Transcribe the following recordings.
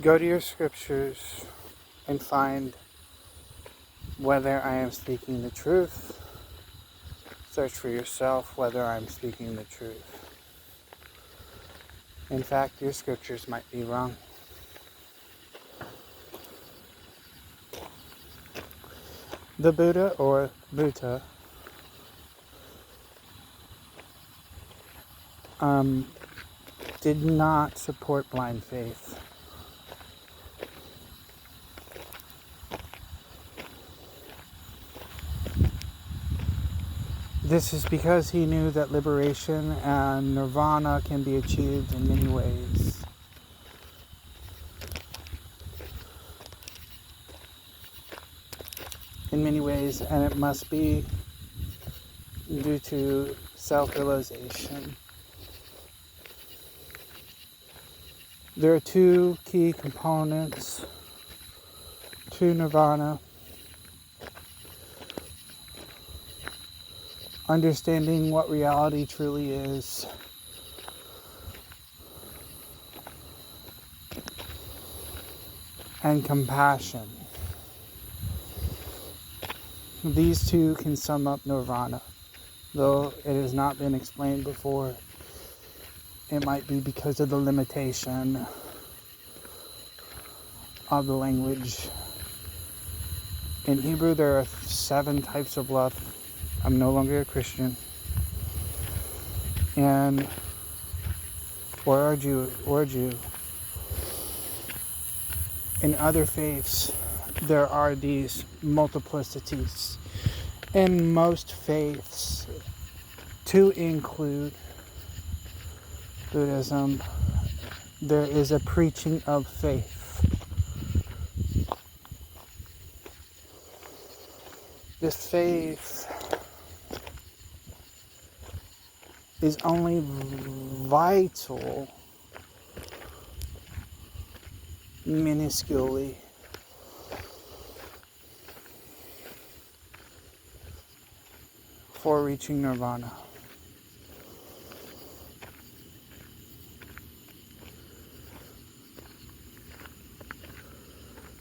Go to your scriptures and find whether I am speaking the truth. Search for yourself whether I'm speaking the truth. In fact, your scriptures might be wrong. The Buddha or Buddha did not support blind faith. This is because he knew that liberation and nirvana can be achieved in many ways. And it must be due to self-realization. There are two key components to nirvana: understanding what reality truly is, and compassion. These two can sum up nirvana. Though it has not been explained before, it might be because of the limitation of the language. In Hebrew, there are 7 types of love. I'm no longer a Christian. Or a Jew. In other faiths, there are these multiplicities. In most faiths, to include Buddhism, there is a preaching of faith. This faith is only vital minusculely for reaching nirvana.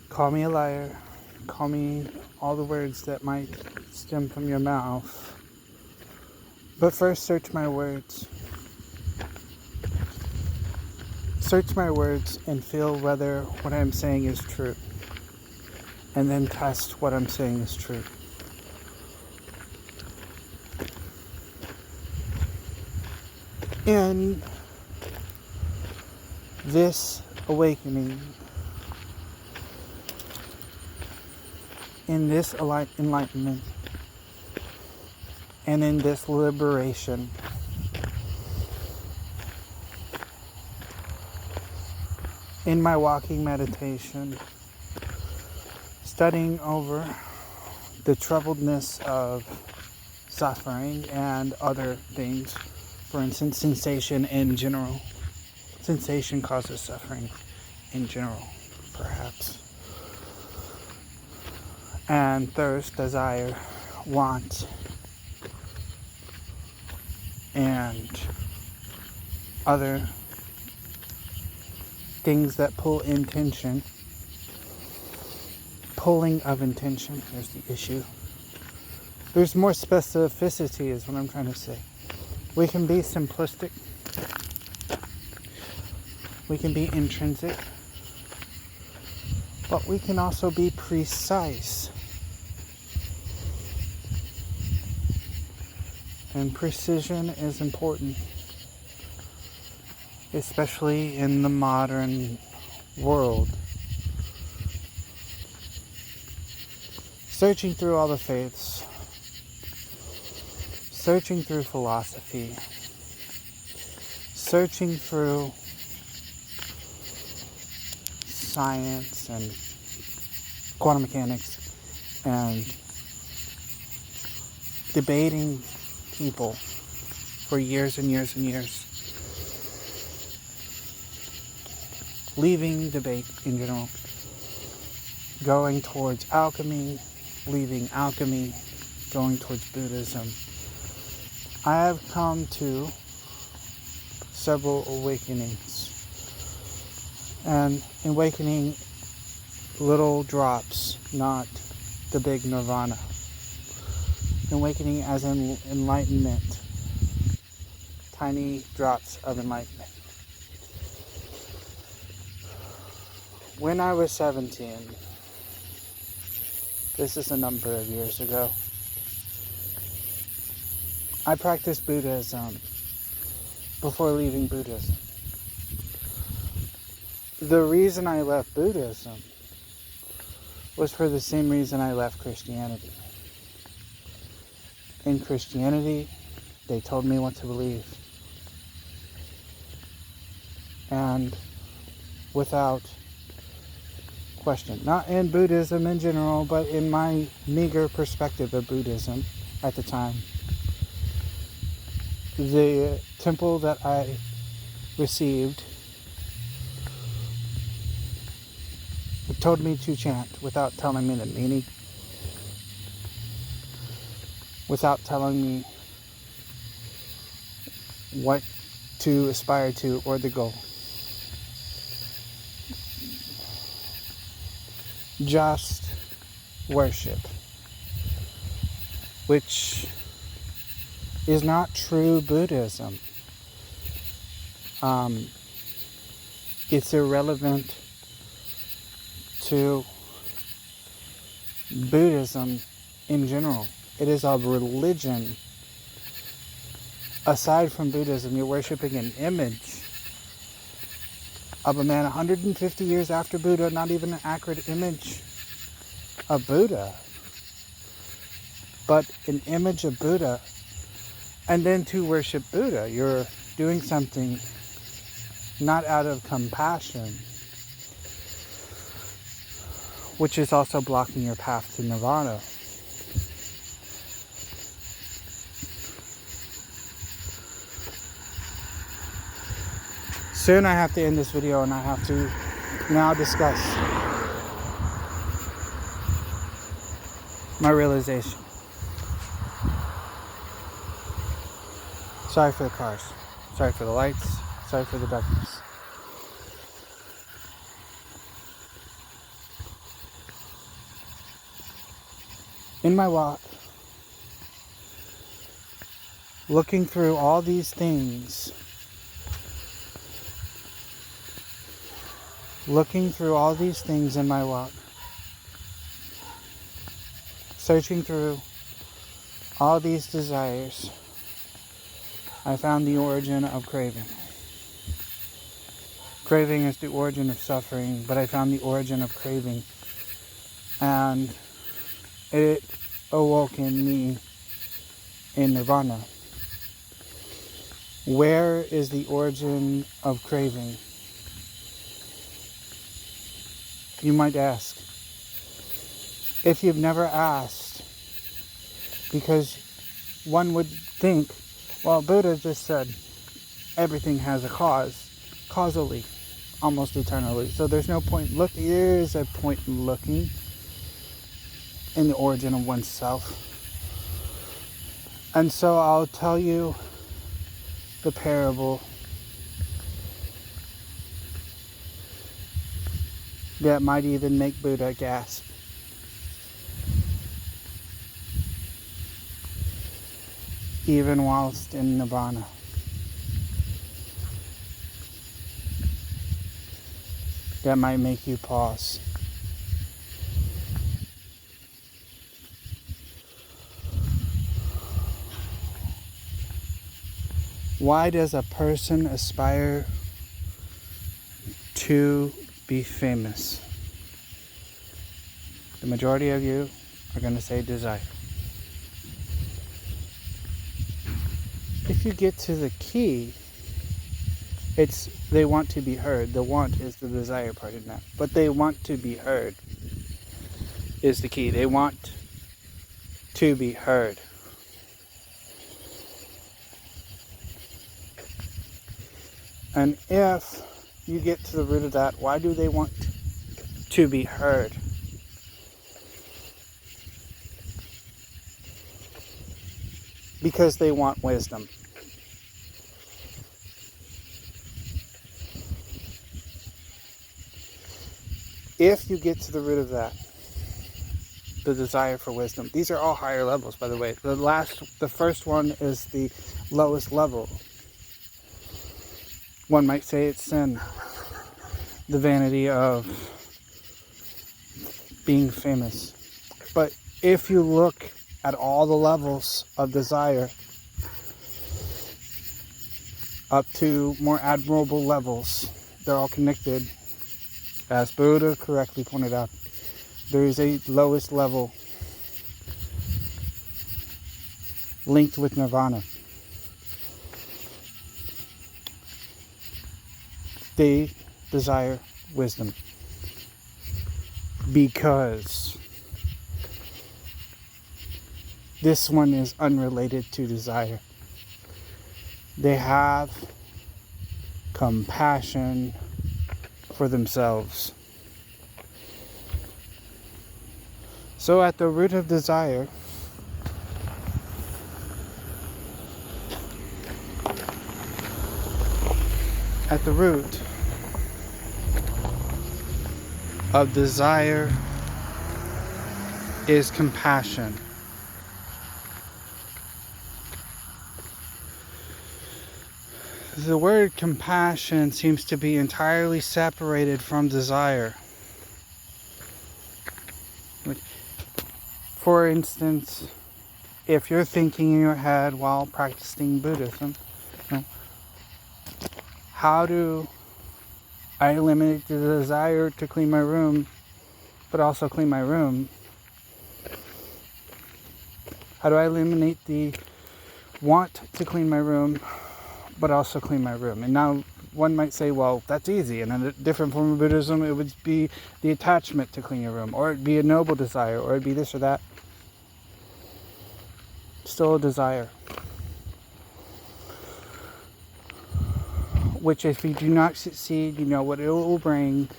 Call me a liar. Call me all the words that might stem from your mouth. But first, search my words. Search my words and feel whether what I'm saying is true. And then test what I'm saying is true. In this awakening, in this enlightenment, and in this liberation, in my walking meditation, studying over the troubledness of suffering and other things, for instance, sensation in general. Sensation causes suffering in general, perhaps. And thirst, desire, want, and other things that pull intention. Pulling of intention, here's the issue. There's more specificity is what I'm trying to say. We can be simplistic. We can be intrinsic. But we can also be precise. And precision is important, especially in the modern world. Searching through all the faiths, searching through philosophy, searching through science and quantum mechanics, and debating people for years and years and years. Leaving debate in general. Going towards alchemy, leaving alchemy, going towards Buddhism. I have come to several awakenings. And awakening little drops, not the big nirvana. Awakening as in enlightenment, tiny drops of enlightenment. When I was 17, this is a number of years ago, I practiced Buddhism before leaving Buddhism. The reason I left Buddhism was for the same reason I left Christianity. In Christianity, they told me what to believe. And without question, not in Buddhism in general, but in my meager perspective of Buddhism at the time, the temple that I received told me to chant without telling me the meaning, without telling me what to aspire to or the goal. Just worship, which is not true Buddhism. It's irrelevant to Buddhism in general. It is a religion. Aside from Buddhism, you're worshiping an image of a man 150 years after Buddha, not even an accurate image of Buddha, but an image of Buddha. And then to worship Buddha, you're doing something not out of compassion, which is also blocking your path to nirvana. Soon I have to end this video and I have to now discuss my realization. Sorry for the cars. Sorry for the lights. Sorry for the darkness. In my walk, looking through all these things, in my walk, searching through all these desires, I found the origin of craving. Craving is the origin of suffering, but I found the origin of craving, and it awoke in me in nirvana. Where is the origin of craving? You might ask. If you've never asked, because one would think, well, Buddha just said everything has a cause, causally, almost eternally. So there's no point looking. There is a point in looking in the origin of oneself. And so I'll tell you the parable that might even make Buddha gasp. Even whilst in nirvana. That might make you pause. Why does a person aspire to be famous? The majority of you are going to say desire. If you get to the key, it's they want to be heard. The want is the desire part in that. But they want to be heard is the key. They want to be heard. And if you get to the root of that, why do they want to be heard? Because they want wisdom. If you get to the root of that, the desire for wisdom. These are all higher levels, by the way. The first one is the lowest level. One might say it's sin. The vanity of being famous. But if you look at all the levels of desire up to more admirable levels, they're all connected. As Buddha correctly pointed out, there is a lowest level linked with nirvana. They desire wisdom because this one is unrelated to desire. They have compassion for themselves. So at the root of desire, at the root of desire is compassion. The word compassion seems to be entirely separated from desire. For instance, if you're thinking in your head while practicing Buddhism, how do I eliminate the desire to clean my room, but also clean my room? How do I eliminate the want to clean my room, but also clean my room? And now one might say, well, that's easy. And in a different form of Buddhism, it would be the attachment to clean your room, or it'd be a noble desire, or it'd be this or that. Still a desire. Which, if you do not succeed, you know what it will bring.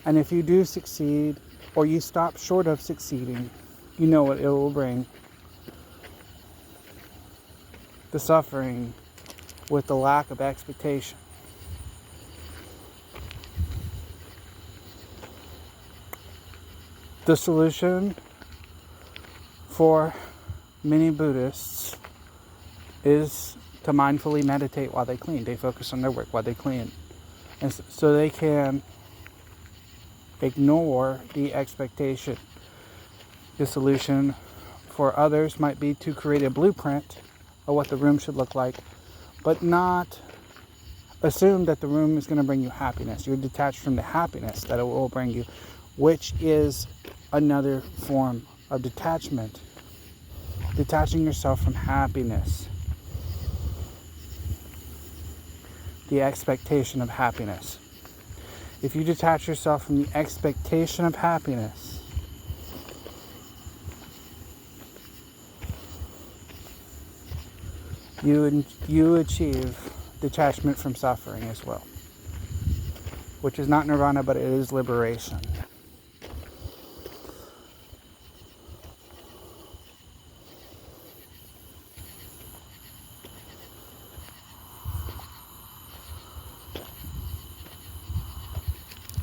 And if you do succeed, or you stop short of succeeding, you know what it will bring. The suffering with the lack of expectation. The solution for many Buddhists is to mindfully meditate while they clean. They focus on their work while they clean. And so they can ignore the expectation. The solution for others might be to create a blueprint of what the room should look like, but not assume that the room is going to bring you happiness. You're detached from the happiness that it will bring you, which is another form of detachment. Detaching yourself from happiness. The expectation of happiness. If you detach yourself from the expectation of happiness, you achieve detachment from suffering as well, which is not nirvana, but it is liberation.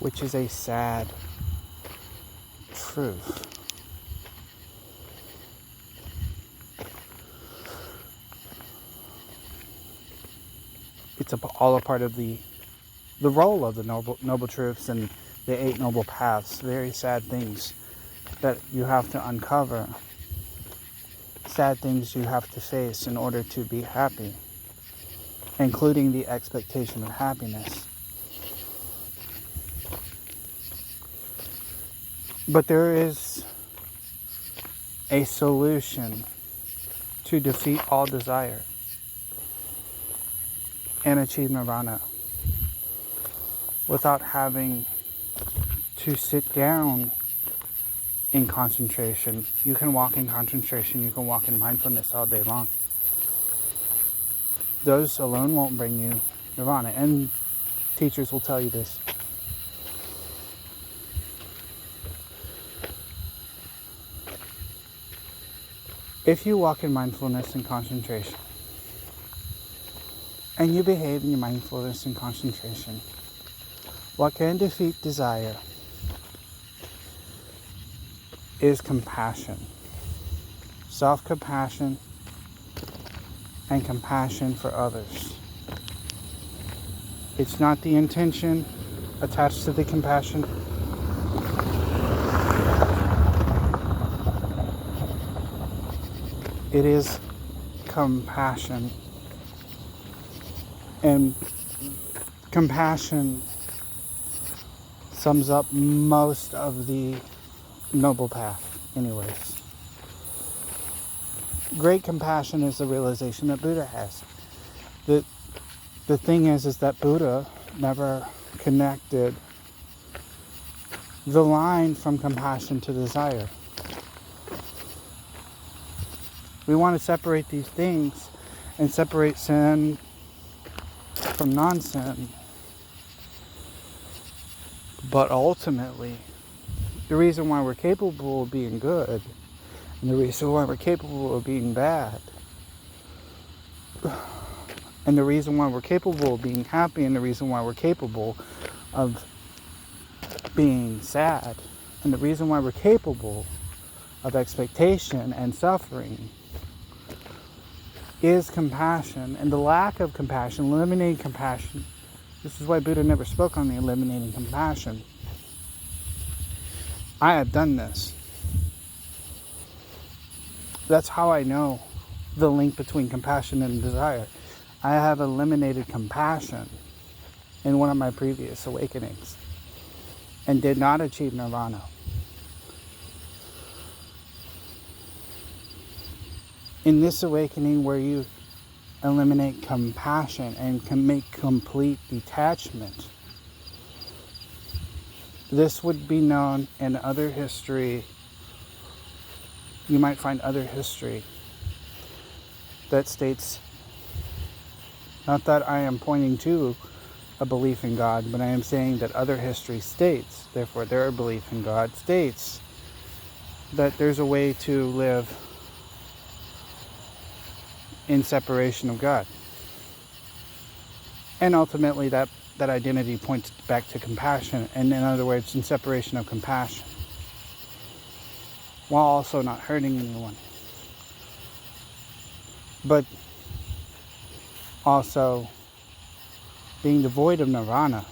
Which is a sad truth. It's all a part of the role of the noble truths and the 8 noble paths. Very sad things that you have to uncover. Sad things you have to face in order to be happy, including the expectation of happiness. But there is a solution to defeat all desire and achieve nirvana without having to sit down in concentration. You can walk in concentration, you can walk in mindfulness all day long. Those alone won't bring you nirvana, and teachers will tell you this. If you walk in mindfulness and concentration, and you behave in your mindfulness and concentration. What can defeat desire is compassion, self-compassion, and compassion for others. It's not the intention attached to the compassion. It is compassion. And compassion sums up most of the noble path, anyways. Great compassion is the realization that Buddha has. The thing is that Buddha never connected the line from compassion to desire. We want to separate these things and separate sin from non-sin. But ultimately, the reason why we're capable of being good and the reason why we're capable of being bad and the reason why we're capable of being happy and the reason why we're capable of being sad and the reason why we're capable of expectation and suffering is compassion. And the lack of compassion, eliminating compassion, this is why Buddha never spoke on the eliminating compassion. I have done this. That's how I know the link between compassion and desire. I have eliminated compassion in one of my previous awakenings and did not achieve nirvana. In this awakening where you eliminate compassion and can make complete detachment, this would be known in other history. You might find other history that states, not that I am pointing to a belief in God, but I am saying that other history states, therefore their belief in God states, that there's a way to live in separation of God. And ultimately that identity points back to compassion, and in other words, in separation of compassion, while also not hurting anyone. But also being devoid of nirvana.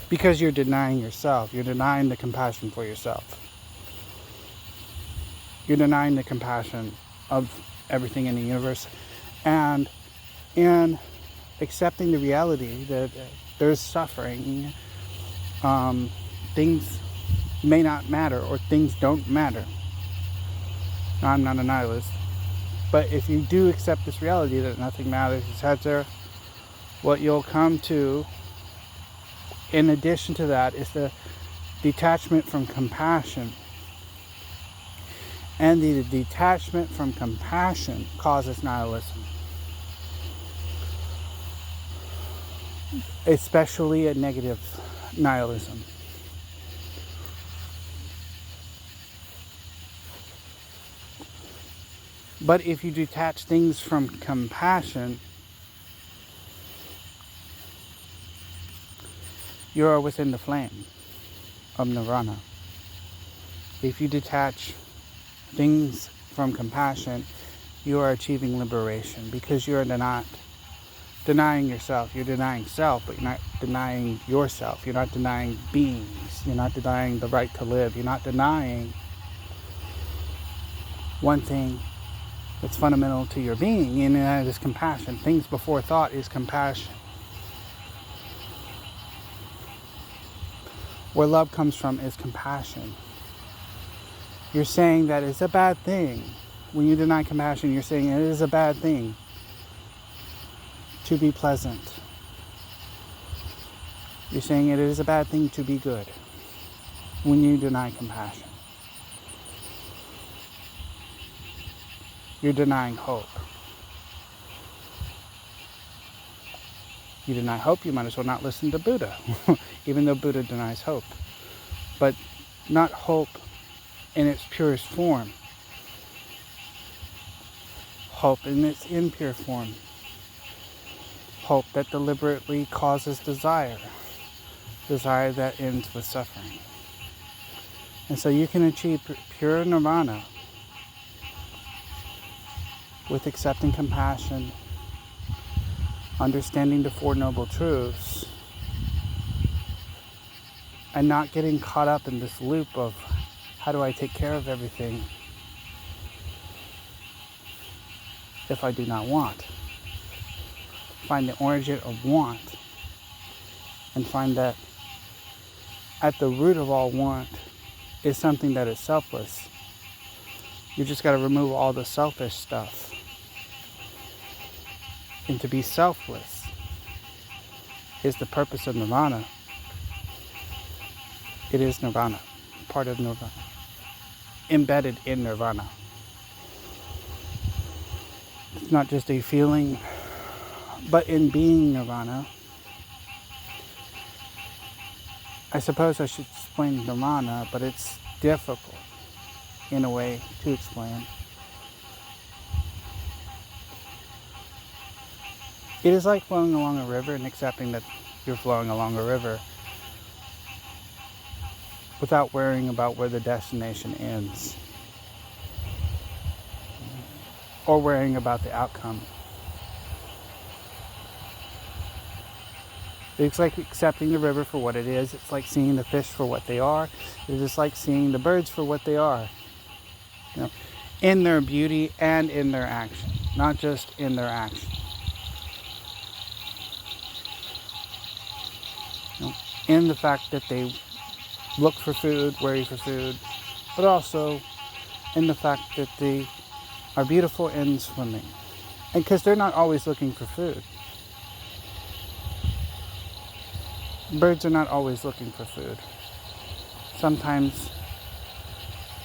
Because you're denying yourself. You're denying the compassion for yourself. You're denying the compassion of everything in the universe. And in accepting the reality that there's suffering, things may not matter or things don't matter. Now, I'm not a nihilist. But if you do accept this reality that nothing matters, etc., what you'll come to, in addition to that, is the detachment from compassion. And the detachment from compassion causes nihilism. Especially a negative nihilism. But if you detach things from compassion, you are within the flame of nirvana. If you detach things from compassion, you are achieving liberation, because you are not denying yourself. You're denying self, but you're not denying yourself. You're not denying beings. You're not denying the right to live. You're not denying one thing that's fundamental to your being, and that is compassion. Things before thought is compassion. Where love comes from is compassion. You're saying that it's a bad thing. When you deny compassion, you're saying it is a bad thing to be pleasant. You're saying it is a bad thing to be good when you deny compassion. You're denying hope. You deny hope, you might as well not listen to Buddha, even though Buddha denies hope. But not hope in its purest form, hope in its impure form, hope that deliberately causes desire that ends with suffering. And so you can achieve pure nirvana with accepting compassion, understanding the Four Noble Truths, and not getting caught up in this loop of how do I take care of everything if I do not want. Find the origin of want and find that at the root of all want is something that is selfless. You just got to remove all the selfish stuff. And to be selfless is the purpose of nirvana. It is nirvana, part of nirvana, embedded in nirvana. It's not just a feeling, but in being nirvana, I suppose I should explain nirvana, but it's difficult in a way to explain. It is like flowing along a river and accepting that you're flowing along a river without worrying about where the destination ends or worrying about the outcome. It's like accepting the river for what it is. It's like seeing the fish for what they are. It's just like seeing the birds for what they are. You know, in their beauty and in their action, not just in their action. You know, in the fact that they look for food, worry for food, but also in the fact that they are beautiful and swimming. And because they're not always looking for food. Birds are not always looking for food. Sometimes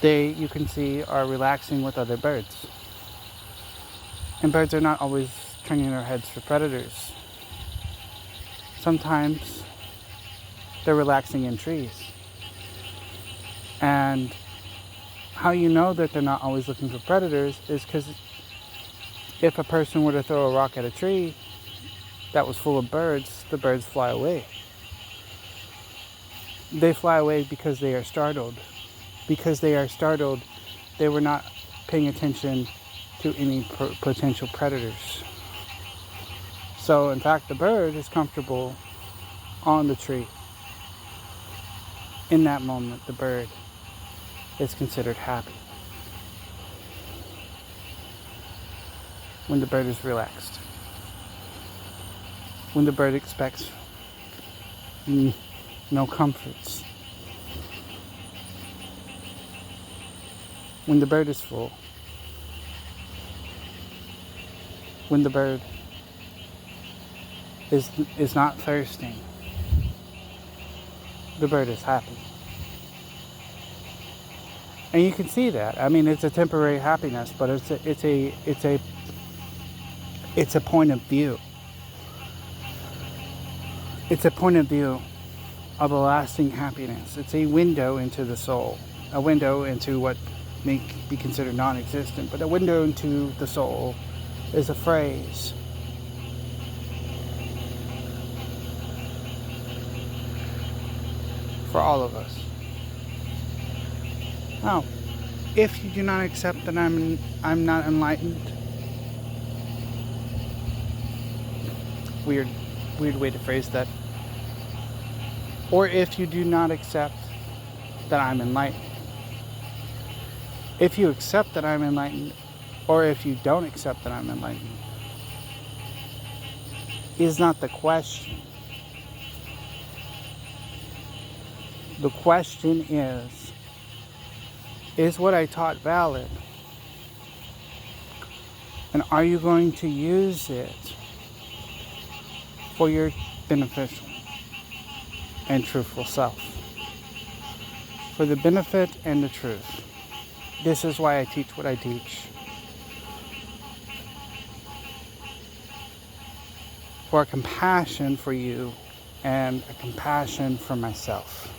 they, you can see, are relaxing with other birds. And birds are not always turning their heads for predators. Sometimes they're relaxing in trees. And how you know that they're not always looking for predators is because if a person were to throw a rock at a tree that was full of birds, the birds fly away. They fly away because they are startled. Because they are startled, they were not paying attention to any potential predators. So, in fact, the bird is comfortable on the tree. In that moment, the bird is considered happy. When the bird is relaxed. When the bird expects no comforts. When the bird is full. When the bird is not thirsting. The bird is happy. And you can see that. I mean, it's a temporary happiness, but it's a point of view. It's a point of view of a lasting happiness. It's a window into the soul, a window into what may be considered non-existent, but a window into the soul is a phrase. For all of us. Now, if you do not accept that I'm not enlightened, weird way to phrase that. Or if you do not accept that I'm enlightened. If you accept that I'm enlightened, or if you don't accept that I'm enlightened, is not the question. The question is what I taught valid? And are you going to use it for your beneficial and truthful self? For the benefit and the truth. This is why I teach what I teach. For a compassion for you and a compassion for myself.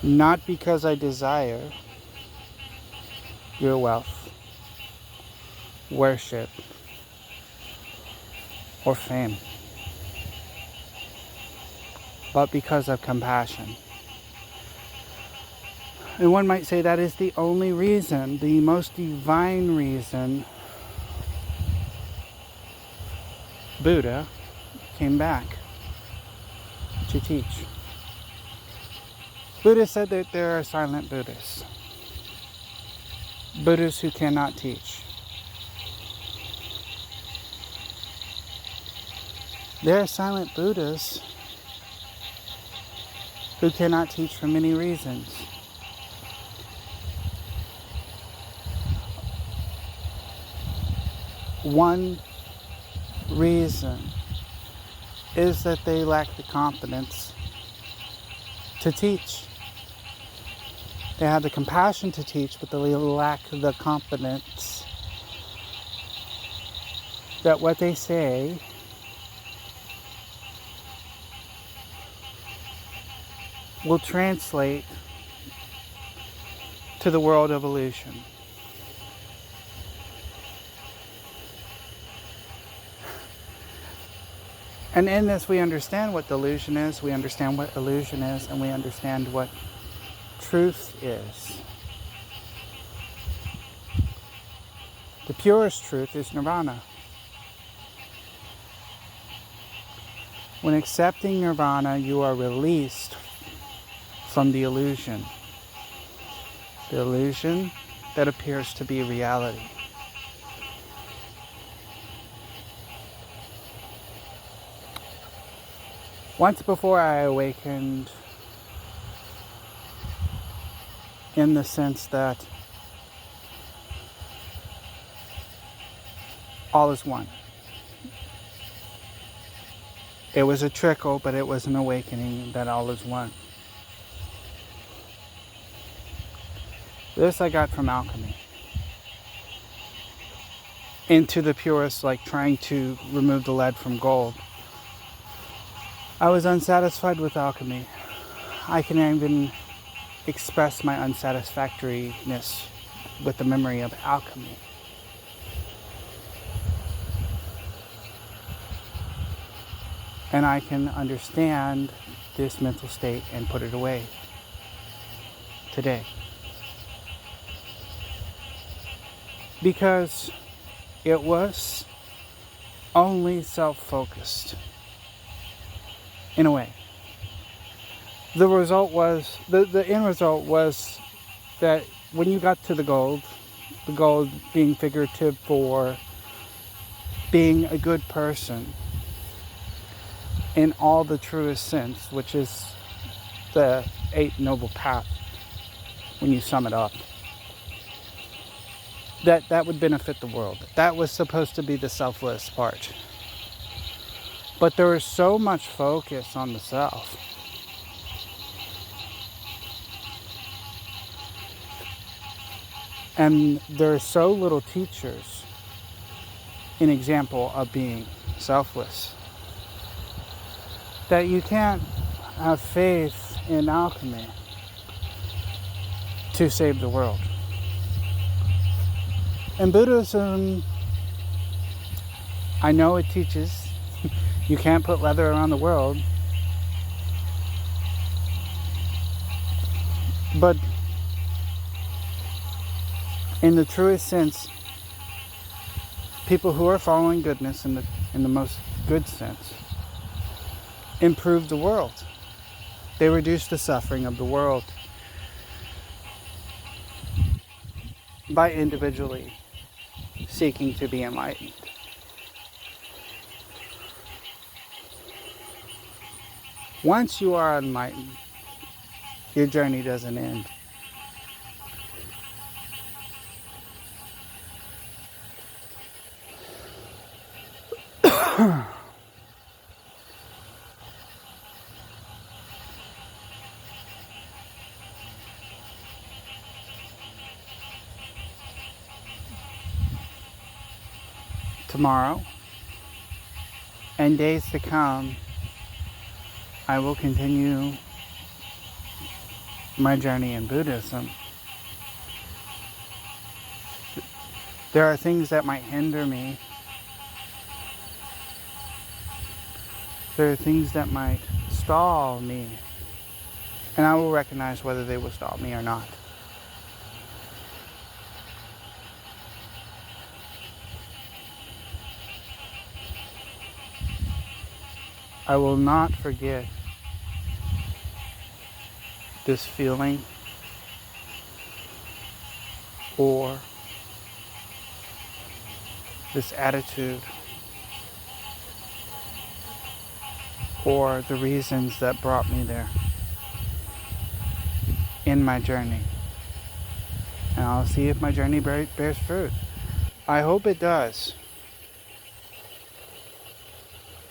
Not because I desire your wealth, worship, or fame, but because of compassion. And one might say that is the only reason, the most divine reason Buddha came back to teach. Buddha said that there are silent Buddhists, Buddhists who cannot teach. There are silent Buddhists who cannot teach for many reasons. One reason is that they lack the confidence to teach. They have the compassion to teach, but they lack the confidence that what they say will translate to the world of illusion. And in this we understand what delusion is, we understand what illusion is, and we understand what truth is. The purest truth is nirvana. When accepting nirvana, you are released from the illusion that appears to be reality. Once before I awakened in the sense that all is one. It was a trickle, but it was an awakening that all is one. This I got from alchemy. Into the purest, like trying to remove the lead from gold. I was unsatisfied with alchemy. I can even express my unsatisfactoriness with the memory of alchemy. And I can understand this mental state and put it away today. Because it was only self-focused. In a way. The result was, the end result was that when you got to the gold being figurative for being a good person in all the truest sense, which is the Eighth Noble Path, when you sum it up, that would benefit the world. That was supposed to be the selfless part. But there is so much focus on the self. And there are so little teachers, an example of being selfless, that you can't have faith in alchemy to save the world. And Buddhism, I know it teaches you can't put leather around the world. But in the truest sense, people who are following goodness in the most good sense improve the world. They reduce the suffering of the world by individually seeking to be enlightened. Once you are enlightened, your journey doesn't end. Tomorrow and days to come, I will continue my journey in Buddhism, there are things that might hinder me. There are things that might stall me. And I will recognize whether they will stall me or not. I will not forget this feeling or this attitude or the reasons that brought me there in my journey. And I'll see if my journey bears fruit. I hope it does.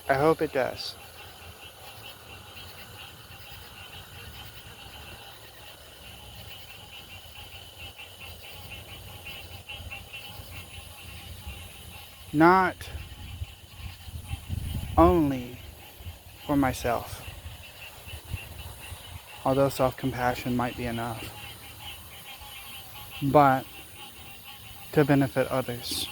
I hope it does. Not only for myself, although self-compassion might be enough, but to benefit others.